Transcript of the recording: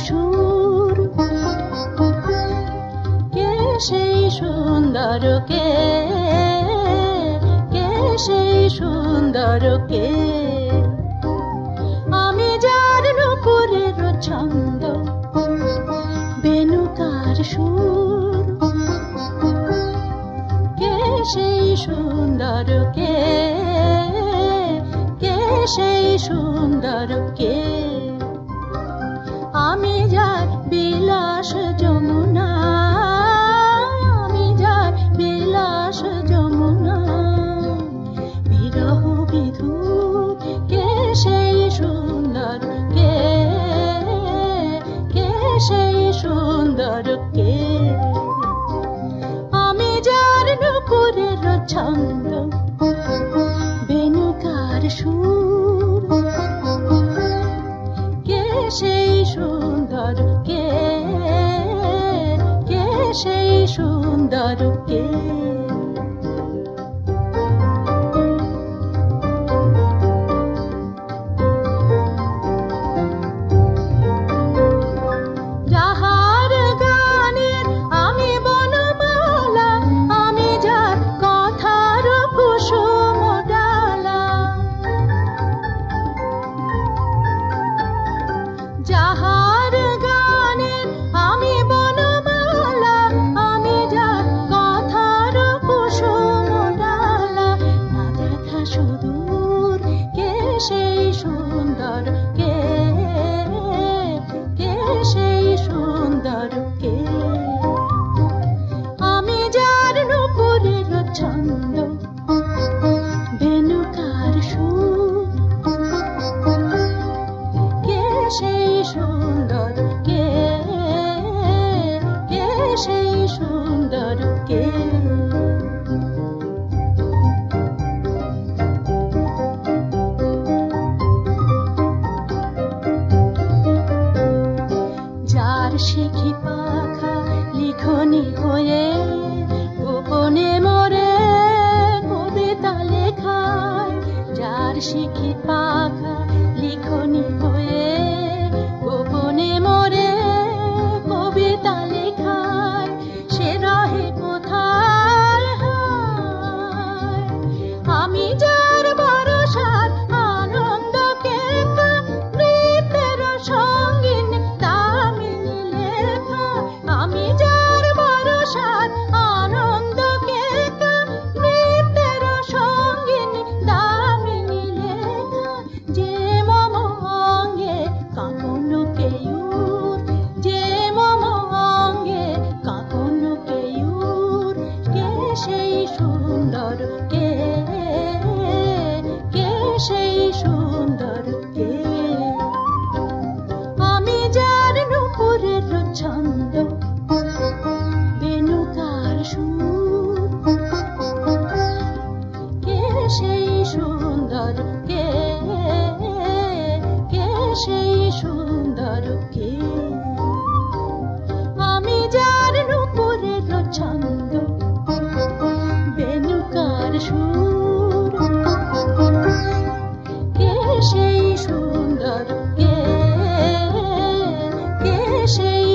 সুর, কে সেই সুন্দর, কে সেই সুন্দর, কে আমি যার নুপুরের ছন্দ, বেনুকার সুর, কে সেই সুন্দর, কে সেই সুন্দর, কে আমি যার বিলাস যমুনা, আমি যার বিলাস যমুনা, বিরহ বিধুর, কে সেই সুন্দর, কে সেই সুন্দর, কে আমি যার নুপুরের ছন্দ, বেনুকার সুর, কে সেই সুন্দর, কে সেই সুন্দর, কে যাহার গানের আমি বনমালা, আমি যার কথার কুসুম ডালা, যাহার গানের আমি বনমালা, আমি যার কথার কুসুম ডালা, না দেখা সুদূর, কে সেই সুন্দর, কে সেই সুন্দর, কে আমি যার নুপুরের ছন্দ, বেনুকার সুর, কে সেই সুন্দর, কে সেই সুন্দর, কে যার শিখি পাখা লিখনি হয়ে গোপনে মোরে কবিতা লেখায়, যার শিখি পাখা লিখনি হয়ে গোপনে মোরে কবিতা লেখায়, সে রহে কোথায় হায়, আমি যার ভরসার আনন্দকে নৃত্যের সঙ্গিন দামিনী লেখা, আমি যার ভরসার আনন্দকে নৃত্যের সঙ্গিন দামিনী লেখা, যে মম অঙ্গে কাঁপন কেয়ুর, যে মম অঙ্গে কাঁপন কেয়ুর, কে সেই সুন্দর, কে সেই সুন্দর, কে আমি যার নুপুরের ছন্দ, বেনুকার সুর, কে সেই সুন্দর, কে সেই সুন্দর, কে আমি যার নুপুরের ছন্দ, বেনুকার সুর, কে সেই সুন্দর, কে সেই